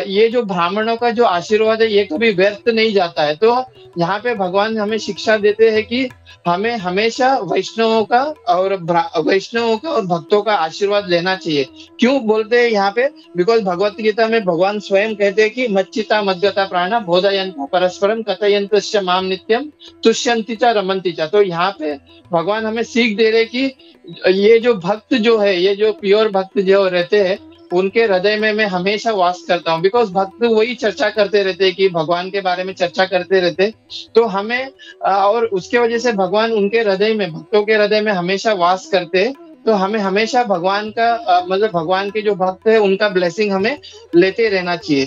ये जो ब्राह्मणों का जो आशीर्वाद है ये कभी व्यर्थ नहीं जाता है। तो यहाँ पे भगवान हमें शिक्षा देते हैं कि हमें हमेशा वैष्णवों का और भक्तों का आशीर्वाद लेना चाहिए। क्यों बोलते हैं यहाँ पे? बिकॉज भगवत गीता में भगवान स्वयं कहते हैं कि मच्चिता मद्गता प्राणा बोधयन्त परस्परम कथयन्त माम नित्यम तुष्यन्ति च रमन्ति च। तो यहाँ पे भगवान हमें सीख दे रहे कि ये जो भक्त जो है, ये जो प्योर भक्त जो रहते हैं उनके हृदय में मैं हमेशा वास करता हूँ। बिकॉज भक्त वही चर्चा करते रहते कि भगवान के बारे में चर्चा करते रहते। तो हमें और उसके वजह से भगवान उनके हृदय में, भक्तों के हृदय में हमेशा वास करते। तो हमें हमेशा भगवान का मतलब भगवान के जो भक्त है उनका ब्लेसिंग हमें लेते रहना चाहिए।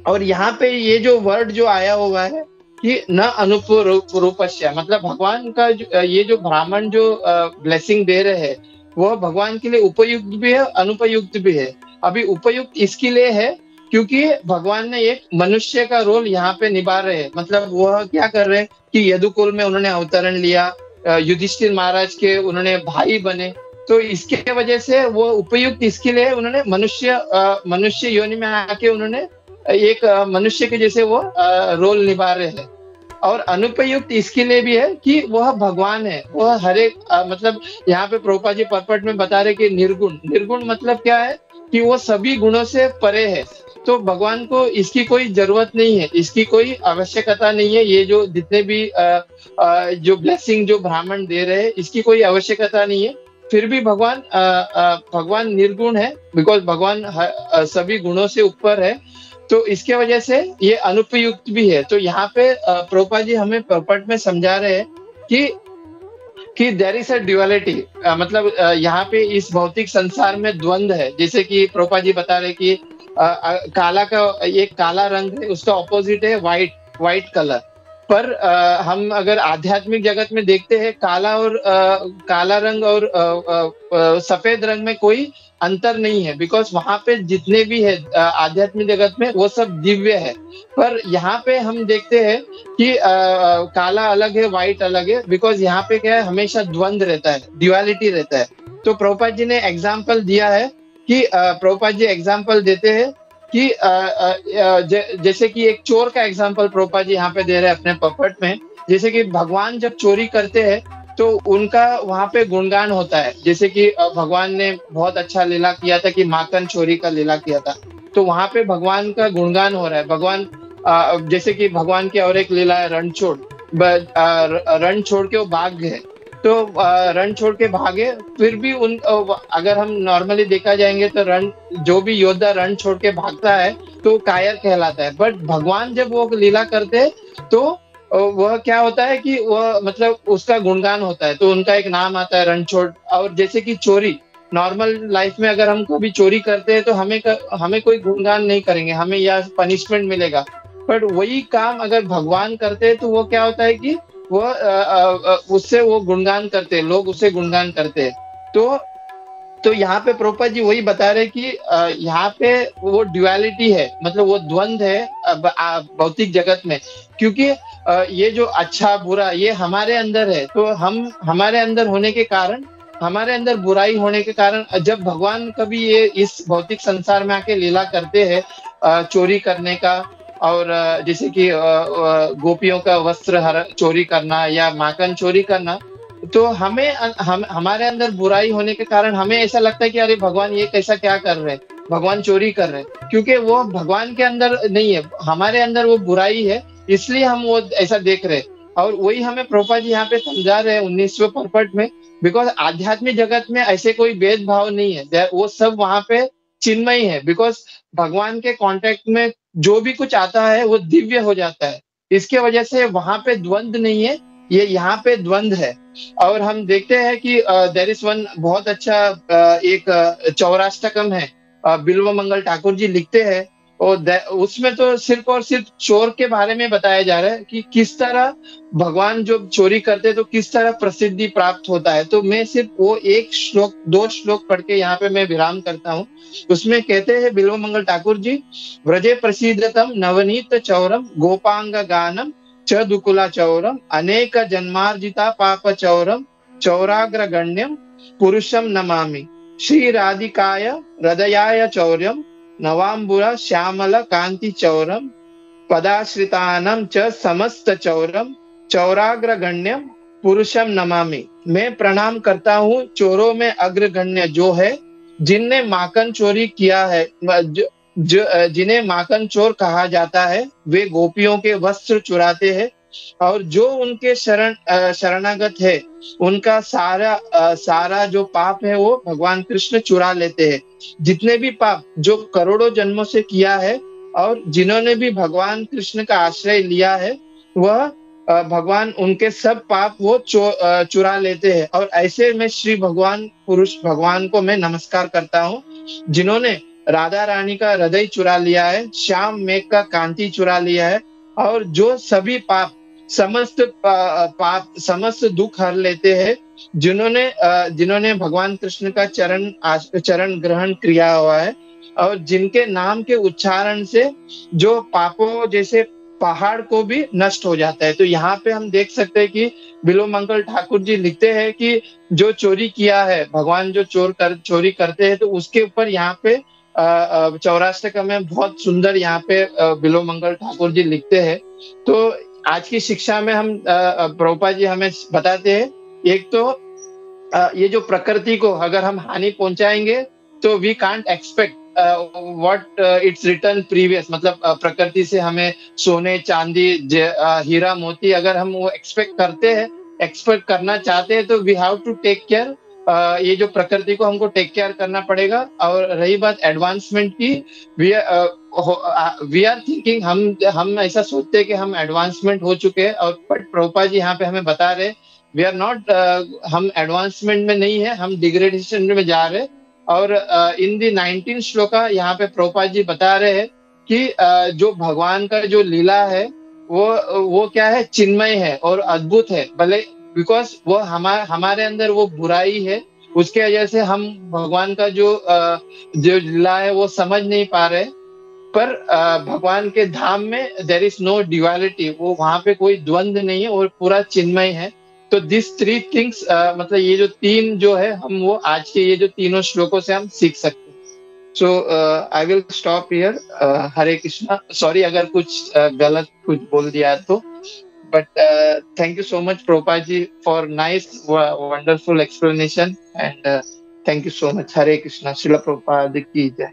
और यहाँ पे ये जो वर्ड जो आया हुआ है कि न अनुरूपस्य, मतलब भगवान का ये जो ब्राह्मण जो ब्लेसिंग दे रहे हैं वह भगवान के लिए उपयुक्त भी है, अनुपयुक्त भी है। अभी उपयुक्त इसके लिए है क्योंकि भगवान ने एक मनुष्य का रोल यहाँ पे निभा रहे हैं। मतलब वह क्या कर रहे हैं कि यदुकुल में उन्होंने अवतरण लिया, युधिष्ठिर महाराज के उन्होंने भाई बने। तो इसके वजह से वो उपयुक्त इसके लिए उन्होंने मनुष्य योनि में आके उन्होंने एक मनुष्य के जैसे वो रोल निभा रहे हैं। और अनुपयुक्त इसके लिए भी है कि वह भगवान है, वह हर एक मतलब यहाँ पे प्रभुपाद जी पर्पट में बता रहे कि निर्गुण मतलब क्या है कि वो सभी गुणों से परे है। तो भगवान को इसकी कोई जरूरत नहीं है, इसकी कोई आवश्यकता नहीं है। ये जो जितने भी जो ब्लेसिंग जो ब्राह्मण दे रहे हैं इसकी कोई आवश्यकता नहीं है। फिर भी भगवान निर्गुण है, बिकॉज भगवान सभी गुणों से ऊपर है। तो इसके वजह से ये अनुपयुक्त भी है। तो यहाँ पे प्रभुपाद जी हमें पर्पट में समझा रहे हैं कि देयर इज अ ड्युअलिटी, मतलब यहाँ पे इस भौतिक संसार में द्वंद्व है। जैसे कि प्रभुपाद जी बता रहे कि काला का एक काला रंग है, उसका ऑपोजिट है व्हाइट कलर। पर हम अगर आध्यात्मिक जगत में देखते हैं काला रंग और सफेद रंग में कोई अंतर नहीं है, बिकॉज वहां पे जितने भी है आध्यात्मिक जगत में वो सब दिव्य है। पर यहाँ पे हम देखते हैं कि काला अलग है, व्हाइट अलग है, बिकॉज यहाँ पे क्या है, हमेशा द्वंद्व रहता है, ड्युअलिटी रहता है। तो प्रभुपाद जी ने एग्जाम्पल दिया है कि प्रभुपाद जी एग्जाम्पल देते हैं कि जैसे कि एक चोर का एग्जाम्पल प्रभुपाद जी यहाँ पे दे रहे हैं अपने पर्पट में। जैसे कि भगवान जब चोरी करते हैं तो उनका वहां पे गुणगान होता है। जैसे कि भगवान ने बहुत अच्छा लीला किया था कि माखन चोरी का लीला किया था, तो वहां पे भगवान का गुणगान हो रहा है। भगवान जैसे कि भगवान की और एक लीला है रण छोड़ के वो भाग गए। तो रण छोड़ के भागे, फिर भी अगर हम नॉर्मली देखा जाएंगे तो जो भी योद्धा रण छोड़ के भागता है तो कायर कहलाता है। बट भगवान जब वो लीला करते तो वह क्या होता है कि वह मतलब उसका गुणगान होता है, तो उनका एक नाम आता है रणछोड़। और जैसे कि चोरी, नॉर्मल लाइफ में अगर हम कभी चोरी करते हैं तो हमें कोई गुणगान नहीं करेंगे, हमें या पनिशमेंट मिलेगा। बट वही काम अगर भगवान करते हैं तो वो क्या होता है कि वह उससे वो गुणगान करते हैं, लोग उससे गुणगान करते हैं। तो यहाँ पे प्रभुपाद जी वही बता रहे कि यहाँ पे वो ड्युअलिटी है, मतलब वो द्वंद्व है भौतिक जगत में। क्योंकि ये जो अच्छा बुरा ये हमारे अंदर है, तो हमारे अंदर होने के कारण, हमारे अंदर बुराई होने के कारण जब भगवान कभी ये इस भौतिक संसार में आके लीला करते हैं चोरी करने का और जैसे कि गोपियों का वस्त्र चोरी करना या माखन चोरी करना, तो हम हमारे अंदर बुराई होने के कारण हमें ऐसा लगता है कि अरे भगवान ये कैसा क्या कर रहे हैं, भगवान चोरी कर रहे हैं, क्योंकि वो भगवान के अंदर नहीं है, हमारे अंदर वो बुराई है, इसलिए हम वो ऐसा देख रहे हैं। और वही हमें प्रभुपाद जी यहाँ पे समझा रहे हैं 19वें पर्पट में, बिकॉज आध्यात्मिक जगत में ऐसे कोई भेदभाव नहीं है, वो सब वहां पे चिन्मय है, बिकॉज भगवान के कांटेक्ट में जो भी कुछ आता है वो दिव्य हो जाता है, इसके वजह से वहां पे द्वंद नहीं है, ये यहाँ पे द्वंद है। और हम देखते हैं कि देर इज वन बहुत अच्छा एक चौराष्टकम है, बिल्व मंगल ठाकुर जी लिखते हैं, और उसमें तो सिर्फ और सिर्फ चोर के बारे में बताया जा रहा है कि किस तरह भगवान जो चोरी करते हैं तो किस तरह प्रसिद्धि प्राप्त होता है। तो मैं सिर्फ वो एक श्लोक, 2 श्लोक पढ़ के यहाँ पे मैं विराम करता हूँ। उसमें कहते हैं बिल्व मंगल ठाकुर जी, व्रजे प्रसिद्धतम नवनीत चौरम गोपांग गानम च दुकुला चौरम अनेक जन्मार्जिता पाप चौरम चौराग्र गण्यम पुरुषम नमामि श्री राधिकाय हृदयाय चौर्यम नवाम्बुरा श्यामल कांति चौरम पदाश्रितानम च समस्त चौरम चौराग्र गण्यम पुरुषम नमामि। मैं प्रणाम करता हूँ चोरों में अग्रगण्य जो है, जिनने माखन चोरी किया है, जिन्हें माखन चोर कहा जाता है, वे गोपियों के वस्त्र चुराते हैं, और जो उनके शरणागत है उनका सारा जो पाप है वो भगवान कृष्ण चुरा लेते हैं। जितने भी पाप जो करोड़ों जन्मों से किया है और जिन्होंने भी भगवान कृष्ण का आश्रय लिया है, वह भगवान उनके सब पाप वो चुरा लेते हैं। और ऐसे में श्री भगवान पुरुष भगवान को मैं नमस्कार करता हूँ, जिन्होंने राधा रानी का हृदय चुरा लिया है, श्याम मेघ का कांति चुरा लिया है, और जो सभी पाप समस्त दुख हर लेते हैं, जिन्होंने भगवान कृष्ण का चरण ग्रहण किया हुआ है, और जिनके नाम के उच्चारण से जो पापों जैसे पहाड़ को भी नष्ट हो जाता है। तो यहाँ पे हम देख सकते हैं कि बिल्व मंगल ठाकुर जी लिखते हैं कि जो चोरी किया है भगवान, जो चोरी करते हैं, तो उसके ऊपर यहाँ पे चौराष्टकम में बहुत सुंदर यहाँ पे बिल्व मंगल ठाकुर जी लिखते हैं। तो आज की शिक्षा में हम प्रभुपाद जी हमें बताते हैं, एक तो ये जो प्रकृति को अगर हम हानि पहुंचाएंगे तो we can't expect what its return previous, मतलब प्रकृति से हमें सोने चांदी हीरा मोती अगर हम वो एक्सपेक्ट करना चाहते हैं, तो we have to take care, ये जो प्रकृति को हमको टेक केयर करना पड़ेगा। और रही बात एडवांसमेंट की, वी आर थिंकिंग, हम ऐसा सोचते हैं कि हम एडवांसमेंट हो चुके हैं, और बट प्रभुपाद जी यहाँ पे हमें बता रहे वी आर नॉट, हम एडवांसमेंट में नहीं है, हम डिग्रेडेशन में जा रहे हैं। और इन दी 19 श्लोका यहाँ पे प्रभुपाद जी बता रहे हैं कि जो भगवान का जो लीला है वो क्या है, चिन्मय है और अद्भुत है, भले बिकॉज वो हमारे अंदर वो बुराई है, उसके वजह से हम भगवान का जो लीला है वो समझ नहीं पा रहे। पर भगवान के धाम में देयर इज नो ड्युअलिटी, वो वहां पे कोई द्वंद नहीं है और पूरा चिन्मय है। तो दिस 3 थिंग्स, मतलब ये जो 3 जो है, हम वो आज के ये जो तीनों श्लोकों से हम सीख सकते हैं। So I will stop here. Hare Krishna, sorry अगर कुछ गलत कुछ बोल दिया तो, but thank you so much Prabhupada ji for nice wonderful explanation, and thank you so much. Hare Krishna. Srila Prabhupada ki jai.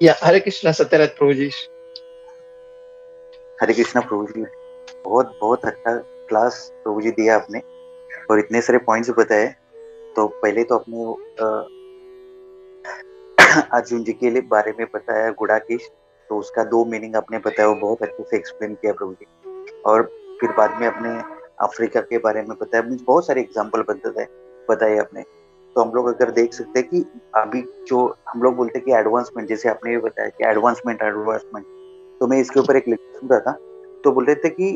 Yeah, Hare Krishna Satyarat Prabhu ji. हरे कृष्णा प्रभु जी, बहुत बहुत अच्छा क्लास प्रभु जी दिया आपने, और इतने सारे पॉइंट्स बताए। तो पहले तो आपने अर्जुन जी के लिए बारे में बताया गुड़ाकेश, तो उसका 2 मीनिंग आपने बताया, वो बहुत अच्छे से एक्सप्लेन किया प्रभु जी। और फिर बाद में आपने अफ्रीका के बारे में बताया, बहुत सारे एग्जाम्पल बताए आपने। तो हम लोग अगर देख सकते हैं कि अभी जो हम लोग बोलते हैं कि एडवांसमेंट, जैसे आपने भी बताया कि एडवांसमेंट, तो मैं इसके ऊपर एक लेक्चर सुन रहा था, तो बोल रहे थे कि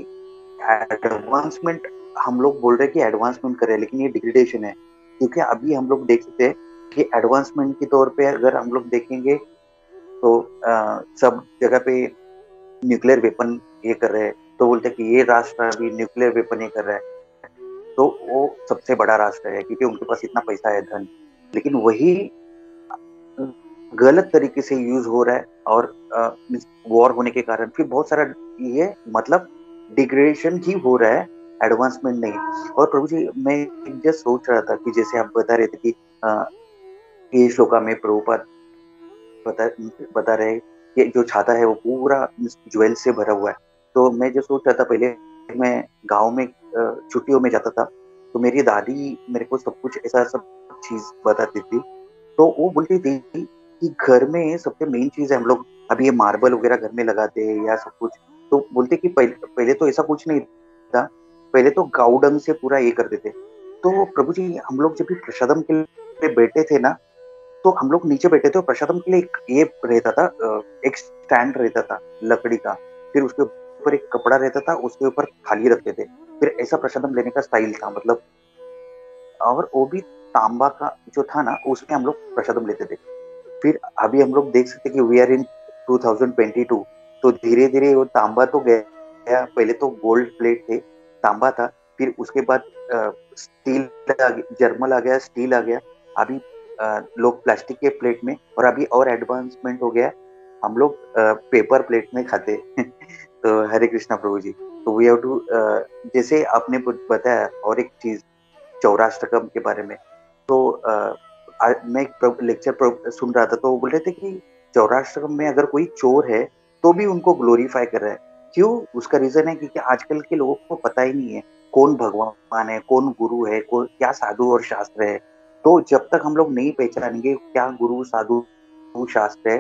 एडवांसमेंट, हम लोग बोल रहे हैं कि एडवांसमेंट कर रहे हैं, लेकिन ये डिग्रेडेशन है। क्योंकि अभी हम लोग देख सकते हैं कि एडवांसमेंट के तौर पे अगर हम लोग देखेंगे तो सब जगह पे न्यूक्लियर वेपन ये कर रहे हैं, तो बोलते हैं कि ये राष्ट्र अभी न्यूक्लियर वेपन ये कर रहा है, तो वो सबसे बड़ा राष्ट्र है क्योंकि उनके पास इतना पैसा है, धन। लेकिन वही गलत तरीके से यूज हो रहा है और वॉर होने के कारण फिर बहुत सारा ये मतलब डिग्रेडेशन ही हो रहा है, एडवांसमेंट नहीं। और प्रभु जी मैं जस्ट सोच रहा था कि जैसे आप बता रहे थे कि ये श्लोका में प्रभुपाद बता रहे कि जो छाता है वो पूरा ज्वेल से भरा हुआ है। तो मैं जो सोच रहा था, पहले मैं गांव में छुट्टियों में जाता था, तो मेरी दादी मेरे को सब कुछ ऐसा सब चीज बताती थी। तो वो बोलती थी कि घर में सबसे मेन चीज है, हम लोग अभी ये मार्बल वगैरह घर में लगाते हैं या सब कुछ, तो बोलते कि पहले तो ऐसा कुछ नहीं था, पहले तो गाउडंग से पूरा ये करते थे। तो प्रभु जी हम लोग जब भी प्रसादम के लिए बैठे थे ना, तो हम लोग नीचे बैठे थे और प्रसादम के लिए एक ये रहता था, एक स्टैंड रहता था लकड़ी का, फिर उसके ऊपर एक कपड़ा रहता था, उसके ऊपर थाली रखते थे, फिर ऐसा प्रसादम लेने का स्टाइल था मतलब। और वो भी तांबा का जो था ना, उसमें हम लोग प्रसादम लेते थे। फिर अभी हम लोग देख सकते कि वी आर इन 2022, तो धीरे धीरे वो तांबा तो गया, पहले तो गोल्ड प्लेट थे, तांबा था, फिर उसके बाद स्टील जर्मल आ गया, स्टील आ गया, अभी लोग प्लास्टिक के प्लेट में, और अभी और एडवांसमेंट हो गया, हम लोग पेपर प्लेट में खाते तो हरे कृष्णा प्रभु जी। तो वी हैव टू, जैसे आपने बताया और एक चीज चौराष्ट्रकम के बारे में, तो मैं एक लेक्चर सुन रहा था, तो वो बोल रहे थे कि चौराष्ट्रकम में अगर कोई चोर है तो भी उनको ग्लोरीफाई कर रहा है। क्यों? उसका रीजन है क्योंकि आजकल के लोगों को पता ही नहीं है कौन भगवान है, कौन गुरु है, कौन क्या साधु और शास्त्र है। तो जब तक हम लोग नहीं पहचानेंगे क्या गुरु साधु शास्त्र है,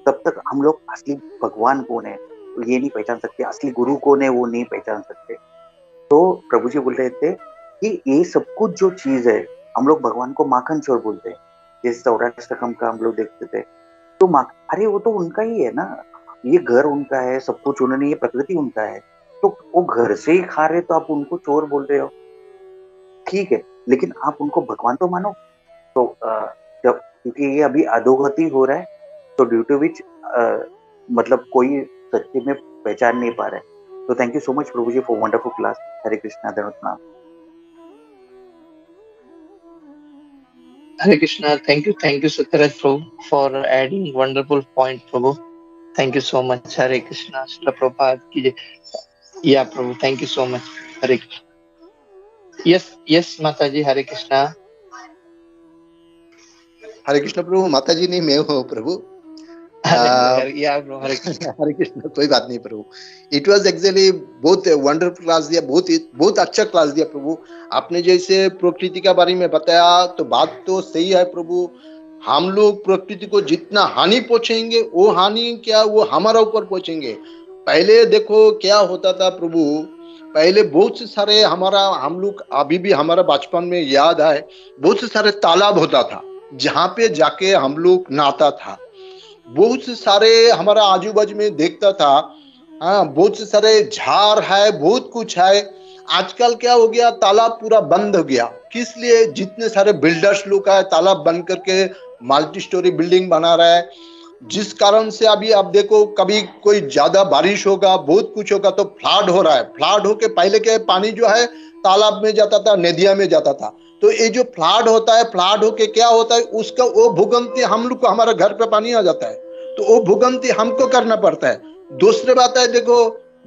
तब तक हम लोग असली भगवान कौन है ये नहीं पहचान सकते, असली गुरु कौन है वो नहीं पहचान सकते। तो प्रभु जी बोल रहे थे कि ये सब कुछ जो चीज है, हम लोग भगवान को माखन चोर बोलते हैं, जैसे चौराष्ट्रकम का हम लोग देखते थे, तो अरे वो तो उनका ही है ना, ये घर उनका है, सब कुछ उन्होंने, ये प्रकृति उनका है, तो वो घर से ही खा रहे तो आप उनको चोर बोल रहे हो, ठीक है, लेकिन आप उनको भगवान तो मानो। तो जब क्योंकि ये अभी अधोगति हो रहा है, तो ड्यू टू विच मतलब कोई सच्चे में पहचान नहीं पा रहा है। तो थैंक यू सो मच प्रभु जी for wonderful class. Hare Krishna, धन्यवाद प्रणाम। Hare Krishna. Thank you, Satyaraj Prabhu, for adding wonderful point, Prabhu. Thank you so much. Hare Krishna. Shri Prabhupada ki jai. Yeah, Prabhu. Thank you so much. Hare Krishna. Yes, Mataji. Hare Krishna. हरे कृष्ण प्रभु। माताजी नहीं, मैं हूँ प्रभु। Hare Krishna. हरे कृष्ण, कोई बात नहीं प्रभु। It was actually बहुत wonderful class दिया, बहुत अच्छा क्लास दिया प्रभु। आपने जैसे प्रकृति के बारे में बताया तो बात तो सही है प्रभु। हम लोग प्रकृति को जितना हानि पहुंचेंगे वो हानि क्या वो हमारा ऊपर पहुंचेंगे। पहले देखो क्या होता था प्रभु, पहले बहुत से सारे हम लोग अभी भी हमारा बचपन में याद है, बहुत से सारे तालाब होता था जहाँ पे जाके हम लोग नहाता था। बहुत से सारे हमारा आजू बाजू में देखता था, हाँ, बहुत से सारे झाड़ है, बहुत कुछ है। आजकल क्या हो गया, तालाब पूरा बंद हो गया। किस लिए? जितने सारे बिल्डर्स लोग है तालाब बंद करके मल्टी स्टोरी बिल्डिंग बना रहा है, जिस कारण से अभी आप देखो कभी कोई ज्यादा बारिश होगा, बहुत कुछ होगा तो फ्लड हो रहा है। फ्लड होके पहले के पानी जो है तालाब में जाता था, नदिया में जाता था, तो ये जो फ्लड होता है, फ्लड होके क्या होता है, उसका वो भूगंती हम लोग को, हमारे घर पे पानी आ जाता है, तो वो भूगंती हमको करना पड़ता है। दूसरी बात है, देखो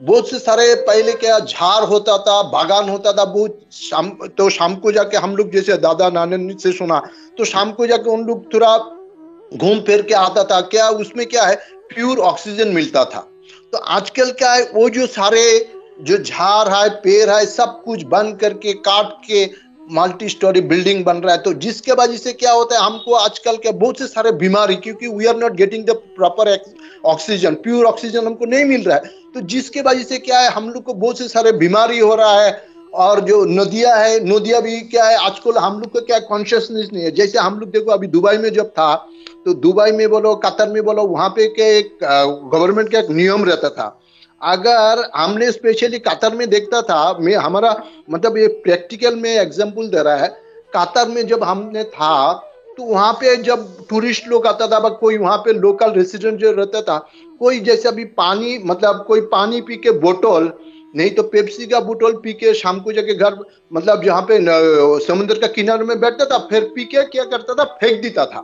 बहुत से सारे पहले क्या झाड़ होता था, बागान होता था, बहुत तो शाम को जाके हम लोग जैसे दादा नानी से सुना, तो शाम को जाके उन लोग थोड़ा घूम फिर के आता था। क्या उसमें क्या है, प्योर ऑक्सीजन मिलता था। तो आजकल क्या है, वो जो सारे जो झाड़ है, पेड़ है, सब कुछ बंद करके काट के मल्टी स्टोरी बिल्डिंग बन रहा है। तो जिसके वजह से क्या होता है, हमको आजकल के बहुत से सारे बीमारी, क्योंकि we are not getting the proper oxygen, pure oxygen हमको नहीं मिल रहा है, तो जिसके वजह से क्या है, हम लोग को बहुत से सारे बीमारी हो रहा है। और जो नदियां है, नदियां भी क्या है, आजकल हम लोग को क्या कॉन्शियसनेस नहीं है। जैसे हम लोग देखो अभी दुबई में जब था, तो दुबई में बोलो, कतर में बोलो, वहां पे के एक गवर्नमेंट का एक नियम रहता था। अगर हमने स्पेशली कतर में देखता था, मैं हमारा मतलब ये प्रैक्टिकल में एग्जांपल दे रहा है, कतर में जब हमने था तो वहां पे जब टूरिस्ट लोग आता था, कोई वहां पे लोकल रेसिडेंट जो रहता था, कोई जैसे अभी पानी मतलब कोई पानी पी के बोतल नहीं तो पेप्सी का बोतल पी के शाम को जाके घर मतलब जहाँ पे समुद्र का किनारे में बैठता था, फिर पी के क्या करता था, फेंक देता था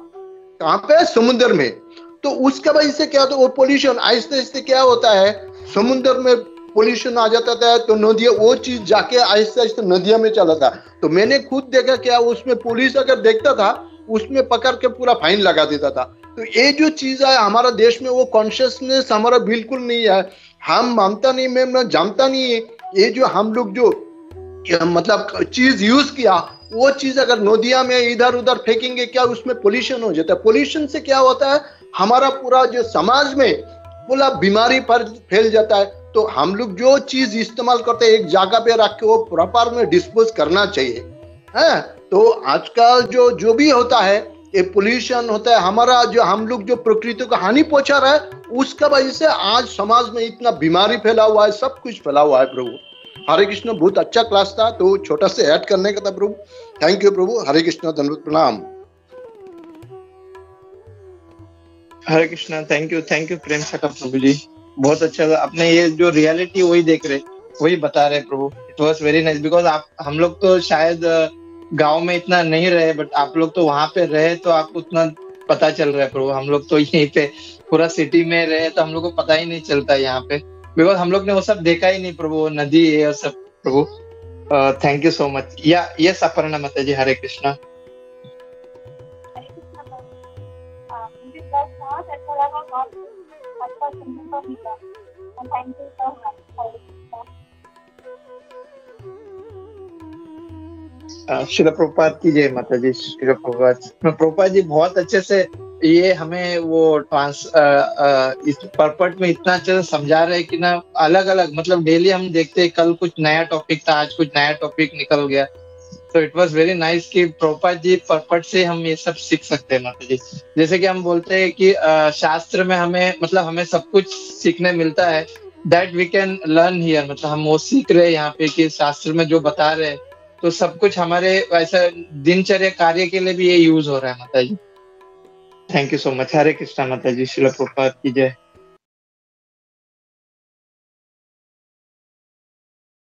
कहाँ पे, समुद्र में। तो उसका वजह से क्या होता है, वो पोल्यूशन आहिस्ते आहिस्ते क्या होता है, समुद्र में पोल्यूशन आ जाता था, तो नदियाँ वो चीज जाके आहिस्ते आहिस्ते नदियों में चला था। तो मैंने खुद देखा क्या, उसमें पुलिस अगर देखता था उसमें पकड़ के पूरा फाइन लगा देता था। तो ये जो चीज है हमारा देश में, वो कॉन्शियसनेस हमारा बिल्कुल नहीं है। हम मानता नहीं, मैं जानता नहीं है ये जो हम लोग जो मतलब चीज यूज किया, वो चीज अगर नदिया में इधर उधर फेंकेंगे, क्या उसमें पोल्यूशन हो जाता है। पोल्यूशन से क्या होता है, हमारा पूरा जो समाज में पूरा बीमारी पर फैल जाता है। तो हम लोग जो चीज इस्तेमाल करते हैं एक जगह पे रख के वो प्रॉपर में डिस्पोज करना चाहिए है। तो आजकल जो भी होता है, ये पोल्यूशन होता है हमारा, जो हम लोग जो प्रकृति को हानि पहुंचा रहा है, उसका वजह से आज समाज में इतना बीमारी फैला हुआ है, सब कुछ फैला हुआ है। प्रभु हरे कृष्ण, बहुत अच्छा क्लास था, तो छोटा से ऐड करने का था प्रभु। थैंक यू प्रभु। हरे कृष्ण, धन्यवाद, प्रणाम। हरे कृष्णा, थैंक यू प्रेम सका प्रभु जी, बहुत अच्छा। आपने ये जो रियलिटी वही देख रहे, वही बता रहे प्रभु। It was very nice, because आप हम लोग तो शायद गांव में इतना नहीं रहे, बट आप लोग तो वहां पे रहे, तो आपको उतना पता चल रहा है प्रभु। हम लोग तो यहीं पे पूरा सिटी में रहे, तो हम लोग को पता ही नहीं चलता यहाँ पे, बिकॉज हम लोग ने वो सब देखा ही नहीं प्रभु, वो नदी है और सब प्रभु। Thank you so much. या यस अपर्णा माता जी, हरे कृष्णा। श्रील प्रभुपाद की जय माता जी। श्रील प्रभुपाद जी बहुत अच्छे से ये हमें वो इस परपट में इतना अच्छे से समझा रहे कि ना, अलग अलग मतलब डेली हम देखते हैं, कल कुछ नया टॉपिक था, आज कुछ नया टॉपिक निकल गया। तो इट वाज वेरी नाइस कि प्रभुपाद जी परपट से हम ये सब सीख सकते हैं माता जी। जैसे कि हम बोलते हैं कि शास्त्र में हमें मतलब हमें सब कुछ सीखने मिलता है, that we can learn here, मतलब हम वो सीख रहे हैं यहाँ पे कि शास्त्र में जो बता रहे हैं, तो सब कुछ हमारे वैसा दिनचर्या कार्य के लिए भी ये यूज हो रहा है माता जी। Thank you so much. Hare Krishna माता जी। श्रील प्रभुपाद की जय।